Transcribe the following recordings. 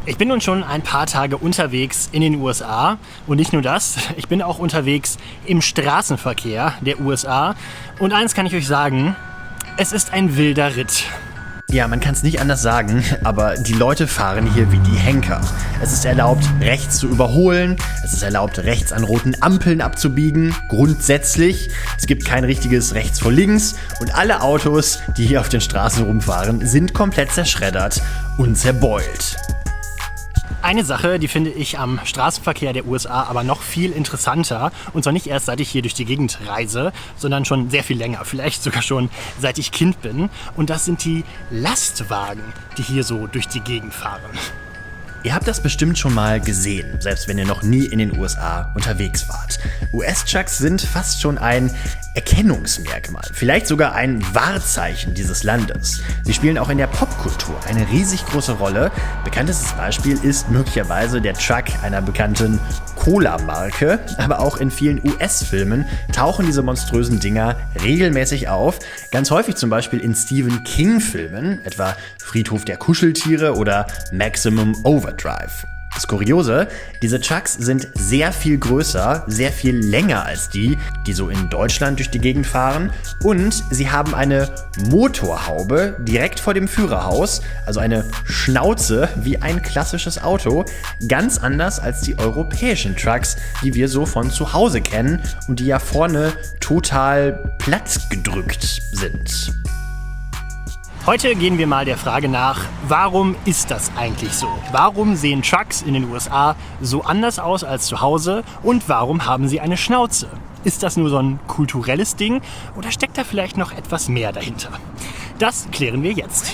Ich bin nun schon ein paar Tage unterwegs in den USA und nicht nur das, ich bin auch unterwegs im Straßenverkehr der USA und eins kann ich euch sagen, es ist ein wilder Ritt. Ja, man kann es nicht anders sagen, aber die Leute fahren hier wie die Henker. Es ist erlaubt, rechts zu überholen, es ist erlaubt, rechts an roten Ampeln abzubiegen, grundsätzlich. Es gibt kein richtiges rechts vor links und alle Autos, die hier auf den Straßen rumfahren, sind komplett zerschreddert und zerbeult. Eine Sache, die finde ich am Straßenverkehr der USA aber noch viel interessanter. Und zwar nicht erst seit ich hier durch die Gegend reise, sondern schon sehr viel länger. Vielleicht sogar schon seit ich Kind bin. Und das sind die Lastwagen, die hier so durch die Gegend fahren. Ihr habt das bestimmt schon mal gesehen, selbst wenn ihr noch nie in den USA unterwegs wart. US-Trucks sind fast schon ein Erkennungsmerkmal, vielleicht sogar ein Wahrzeichen dieses Landes. Sie spielen auch in der Popkultur eine riesig große Rolle. Bekanntestes Beispiel ist möglicherweise der Truck einer bekannten Cola-Marke, aber auch in vielen US-Filmen tauchen diese monströsen Dinger regelmäßig auf. Ganz häufig zum Beispiel in Stephen King-Filmen, etwa Friedhof der Kuscheltiere oder Maximum Overdrive. Das Kuriose, diese Trucks sind sehr viel größer, sehr viel länger als die so in Deutschland durch die Gegend fahren. Und sie haben eine Motorhaube direkt vor dem Führerhaus, also eine Schnauze wie ein klassisches Auto. Ganz anders als die europäischen Trucks, die wir so von zu Hause kennen und die ja vorne total platt gedrückt sind. Heute gehen wir mal der Frage nach, warum ist das eigentlich so? Warum sehen Trucks in den USA so anders aus als zu Hause und warum haben sie eine Schnauze? Ist das nur so ein kulturelles Ding oder steckt da vielleicht noch etwas mehr dahinter? Das klären wir jetzt.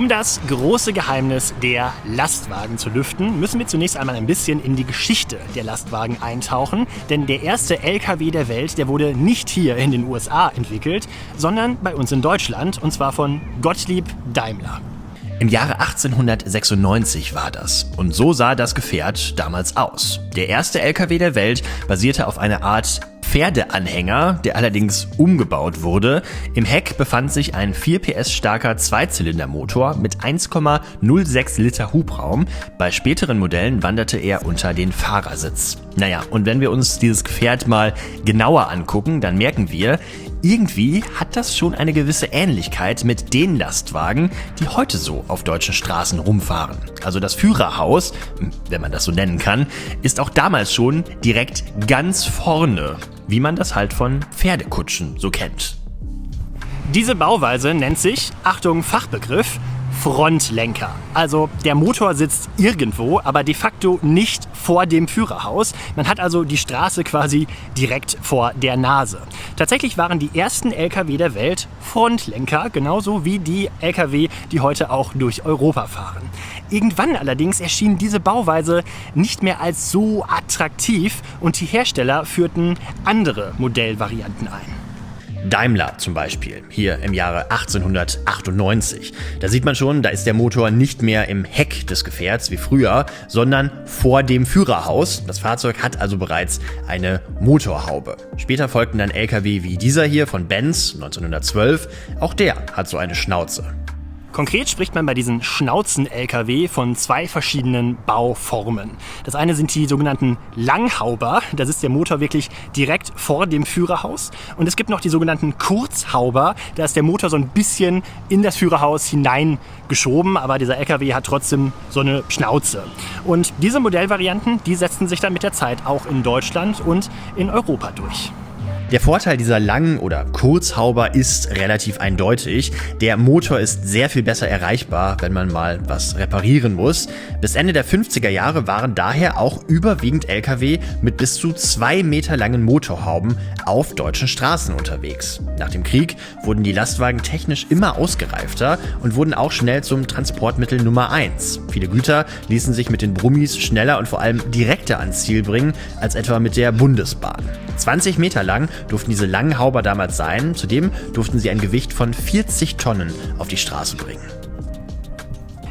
Um das große Geheimnis der Lastwagen zu lüften, müssen wir zunächst einmal ein bisschen in die Geschichte der Lastwagen eintauchen. Denn der erste LKW der Welt, der wurde nicht hier in den USA entwickelt, sondern bei uns in Deutschland, und zwar von Gottlieb Daimler. Im Jahre 1896 war das. Und so sah das Gefährt damals aus. Der erste LKW der Welt basierte auf einer Art Pferdeanhänger, der allerdings umgebaut wurde. Im Heck befand sich ein 4 PS starker Zweizylindermotor mit 1,06 Liter Hubraum. Bei späteren Modellen wanderte er unter den Fahrersitz. Naja, und wenn wir uns dieses Gefährt mal genauer angucken, dann merken wir, irgendwie hat das schon eine gewisse Ähnlichkeit mit den Lastwagen, die heute so auf deutschen Straßen rumfahren. Also das Führerhaus, wenn man das so nennen kann, ist auch damals schon direkt ganz vorne, wie man das halt von Pferdekutschen so kennt. Diese Bauweise nennt sich, Achtung Fachbegriff, Frontlenker. Also der Motor sitzt irgendwo, aber de facto nicht vor dem Führerhaus. Man hat also die Straße quasi direkt vor der Nase. Tatsächlich waren die ersten LKW der Welt Frontlenker, genauso wie die LKW, die heute auch durch Europa fahren. Irgendwann allerdings erschien diese Bauweise nicht mehr als so attraktiv und die Hersteller führten andere Modellvarianten ein. Daimler zum Beispiel, hier im Jahre 1898. Da sieht man schon, da ist der Motor nicht mehr im Heck des Gefährts wie früher, sondern vor dem Führerhaus. Das Fahrzeug hat also bereits eine Motorhaube. Später folgten dann LKW wie dieser hier von Benz 1912. Auch der hat so eine Schnauze. Konkret spricht man bei diesen Schnauzen-LKW von zwei verschiedenen Bauformen. Das eine sind die sogenannten Langhauber, da sitzt der Motor wirklich direkt vor dem Führerhaus. Und es gibt noch die sogenannten Kurzhauber, da ist der Motor so ein bisschen in das Führerhaus hineingeschoben, aber dieser LKW hat trotzdem so eine Schnauze. Und diese Modellvarianten, die setzten sich dann mit der Zeit auch in Deutschland und in Europa durch. Der Vorteil dieser langen oder Kurzhauber ist relativ eindeutig. Der Motor ist sehr viel besser erreichbar, wenn man mal was reparieren muss. Bis Ende der 50er Jahre waren daher auch überwiegend Lkw mit bis zu 2 Meter langen Motorhauben auf deutschen Straßen unterwegs. Nach dem Krieg wurden die Lastwagen technisch immer ausgereifter und wurden auch schnell zum Transportmittel Nummer 1. Viele Güter ließen sich mit den Brummis schneller und vor allem direkter ans Ziel bringen, als etwa mit der Bundesbahn. 20 Meter lang durften diese langen Hauber damals sein, zudem durften sie ein Gewicht von 40 Tonnen auf die Straße bringen.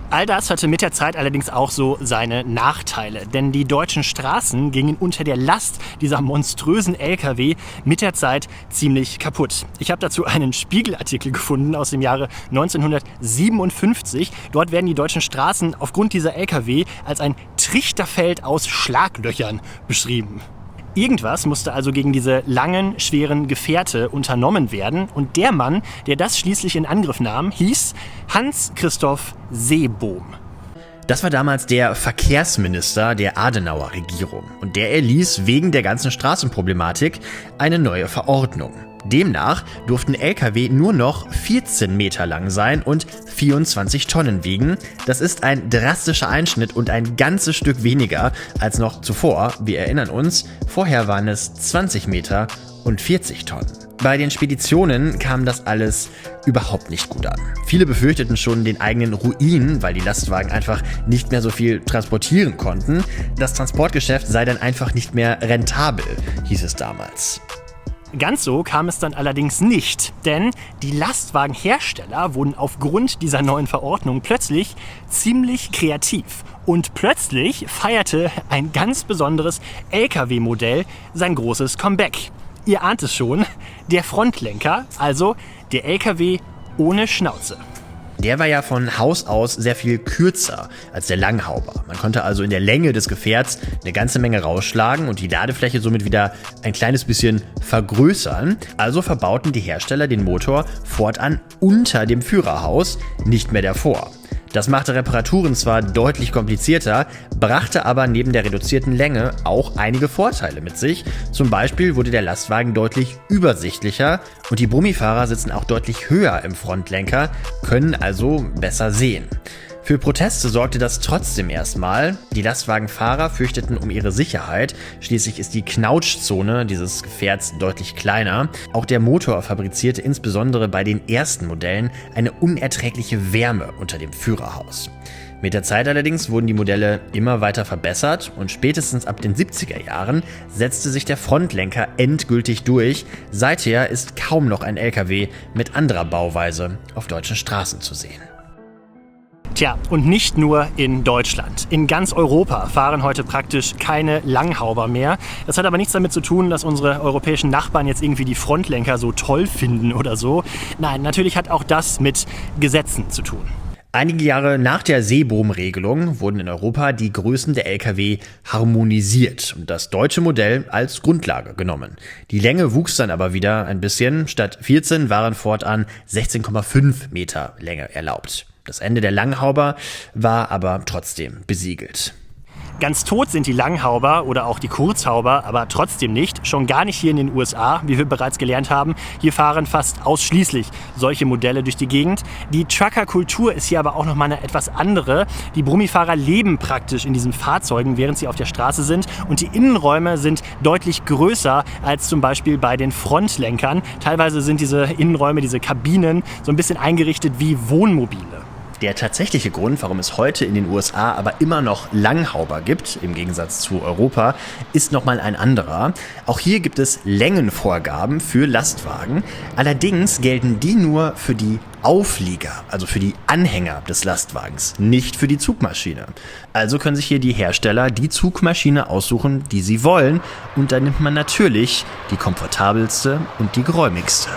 All das hatte mit der Zeit allerdings auch so seine Nachteile, denn die deutschen Straßen gingen unter der Last dieser monströsen Lkw mit der Zeit ziemlich kaputt. Ich habe dazu einen Spiegelartikel gefunden aus dem Jahre 1957. Dort werden die deutschen Straßen aufgrund dieser Lkw als ein Trichterfeld aus Schlaglöchern beschrieben. Irgendwas musste also gegen diese langen, schweren Gefährte unternommen werden. Und der Mann, der das schließlich in Angriff nahm, hieß Hans-Christoph Seebohm. Das war damals der Verkehrsminister der Adenauer-Regierung. Und der erließ wegen der ganzen Straßenproblematik eine neue Verordnung. Demnach durften Lkw nur noch 14 Meter lang sein und 24 Tonnen wiegen. Das ist ein drastischer Einschnitt und ein ganzes Stück weniger als noch zuvor. Wir erinnern uns, vorher waren es 20 Meter und 40 Tonnen. Bei den Speditionen kam das alles überhaupt nicht gut an. Viele befürchteten schon den eigenen Ruin, weil die Lastwagen einfach nicht mehr so viel transportieren konnten. Das Transportgeschäft sei dann einfach nicht mehr rentabel, hieß es damals. Ganz so kam es dann allerdings nicht, denn die Lastwagenhersteller wurden aufgrund dieser neuen Verordnung plötzlich ziemlich kreativ. Und plötzlich feierte ein ganz besonderes Lkw-Modell sein großes Comeback. Ihr ahnt es schon, der Frontlenker, also der Lkw ohne Schnauze. Der war ja von Haus aus sehr viel kürzer als der Langhauber. Man konnte also in der Länge des Gefährts eine ganze Menge rausschlagen und die Ladefläche somit wieder ein kleines bisschen vergrößern. Also verbauten die Hersteller den Motor fortan unter dem Führerhaus, nicht mehr davor. Das machte Reparaturen zwar deutlich komplizierter, brachte aber neben der reduzierten Länge auch einige Vorteile mit sich. Zum Beispiel wurde der Lastwagen deutlich übersichtlicher und die Brummifahrer sitzen auch deutlich höher im Frontlenker, können also besser sehen. Für Proteste sorgte das trotzdem erstmal. Die Lastwagenfahrer fürchteten um ihre Sicherheit. Schließlich ist die Knautschzone dieses Gefährts deutlich kleiner. Auch der Motor fabrizierte insbesondere bei den ersten Modellen eine unerträgliche Wärme unter dem Führerhaus. Mit der Zeit allerdings wurden die Modelle immer weiter verbessert und spätestens ab den 70er Jahren setzte sich der Frontlenker endgültig durch. Seither ist kaum noch ein LKW mit anderer Bauweise auf deutschen Straßen zu sehen. Tja, und nicht nur in Deutschland. In ganz Europa fahren heute praktisch keine Langhauber mehr. Das hat aber nichts damit zu tun, dass unsere europäischen Nachbarn jetzt irgendwie die Frontlenker so toll finden oder so. Nein, natürlich hat auch das mit Gesetzen zu tun. Einige Jahre nach der Seebohm-Regelung wurden in Europa die Größen der Lkw harmonisiert und das deutsche Modell als Grundlage genommen. Die Länge wuchs dann aber wieder ein bisschen. Statt 14 waren fortan 16,5 Meter Länge erlaubt. Das Ende der Langhauber war aber trotzdem besiegelt. Ganz tot sind die Langhauber oder auch die Kurzhauber, aber trotzdem nicht. Schon gar nicht hier in den USA, wie wir bereits gelernt haben. Hier fahren fast ausschließlich solche Modelle durch die Gegend. Die Trucker-Kultur ist hier aber auch nochmal eine etwas andere. Die Brummifahrer leben praktisch in diesen Fahrzeugen, während sie auf der Straße sind. Und die Innenräume sind deutlich größer als zum Beispiel bei den Frontlenkern. Teilweise sind diese Innenräume, diese Kabinen, so ein bisschen eingerichtet wie Wohnmobile. Der tatsächliche Grund, warum es heute in den USA aber immer noch Langhauber gibt, im Gegensatz zu Europa, ist nochmal ein anderer. Auch hier gibt es Längenvorgaben für Lastwagen. Allerdings gelten die nur für die Auflieger, also für die Anhänger des Lastwagens, nicht für die Zugmaschine. Also können sich hier die Hersteller die Zugmaschine aussuchen, die sie wollen. Und dann nimmt man natürlich die komfortabelste und die geräumigste.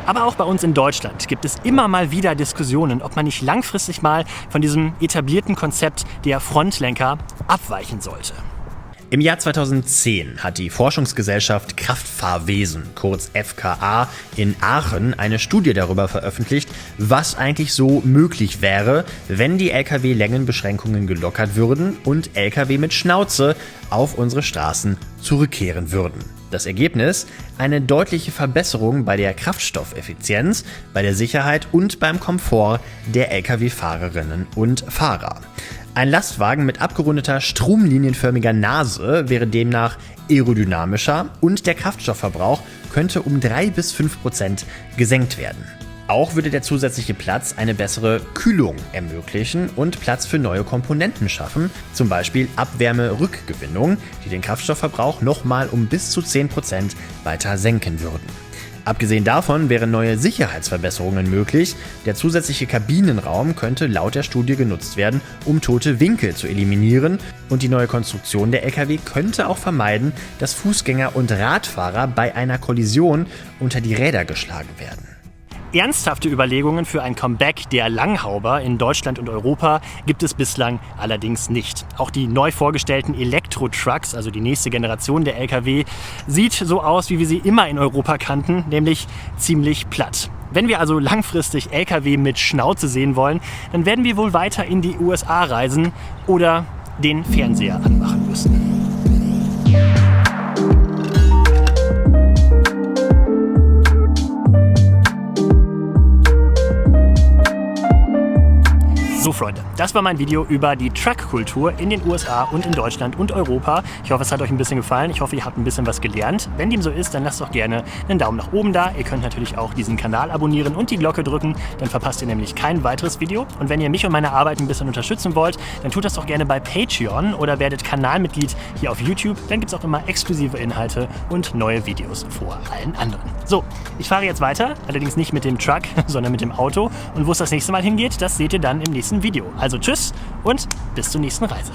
Aber auch bei uns in Deutschland gibt es immer mal wieder Diskussionen, ob man nicht langfristig mal von diesem etablierten Konzept der Frontlenker abweichen sollte. Im Jahr 2010 hat die Forschungsgesellschaft Kraftfahrwesen, kurz FKA, in Aachen eine Studie darüber veröffentlicht, was eigentlich so möglich wäre, wenn die Lkw-Längenbeschränkungen gelockert würden und Lkw mit Schnauze auf unsere Straßen zurückkehren würden. Das Ergebnis? Eine deutliche Verbesserung bei der Kraftstoffeffizienz, bei der Sicherheit und beim Komfort der Lkw-Fahrerinnen und Fahrer. Ein Lastwagen mit abgerundeter, stromlinienförmiger Nase wäre demnach aerodynamischer und der Kraftstoffverbrauch könnte um 3-5% gesenkt werden. Auch würde der zusätzliche Platz eine bessere Kühlung ermöglichen und Platz für neue Komponenten schaffen, zum Beispiel Abwärmerückgewinnung, die den Kraftstoffverbrauch nochmal um bis zu 10% weiter senken würden. Abgesehen davon wären neue Sicherheitsverbesserungen möglich. Der zusätzliche Kabinenraum könnte laut der Studie genutzt werden, um tote Winkel zu eliminieren. Und die neue Konstruktion der Lkw könnte auch vermeiden, dass Fußgänger und Radfahrer bei einer Kollision unter die Räder geschlagen werden. Ernsthafte Überlegungen für ein Comeback der Langhauber in Deutschland und Europa gibt es bislang allerdings nicht. Auch die neu vorgestellten Elektro-Trucks, also die nächste Generation der Lkw, sieht so aus, wie wir sie immer in Europa kannten, nämlich ziemlich platt. Wenn wir also langfristig Lkw mit Schnauze sehen wollen, dann werden wir wohl weiter in die USA reisen oder den Fernseher anmachen müssen. So Freunde, das war mein Video über die Truck-Kultur in den USA und in Deutschland und Europa. Ich hoffe, es hat euch ein bisschen gefallen. Ich hoffe, ihr habt ein bisschen was gelernt. Wenn dem so ist, dann lasst doch gerne einen Daumen nach oben da. Ihr könnt natürlich auch diesen Kanal abonnieren und die Glocke drücken. Dann verpasst ihr nämlich kein weiteres Video. Und wenn ihr mich und meine Arbeit ein bisschen unterstützen wollt, dann tut das doch gerne bei Patreon oder werdet Kanalmitglied hier auf YouTube. Dann gibt es auch immer exklusive Inhalte und neue Videos vor allen anderen. So, ich fahre jetzt weiter, allerdings nicht mit dem Truck, sondern mit dem Auto. Und wo es das nächste Mal hingeht, das seht ihr dann im nächsten Video. Also tschüss und bis zur nächsten Reise.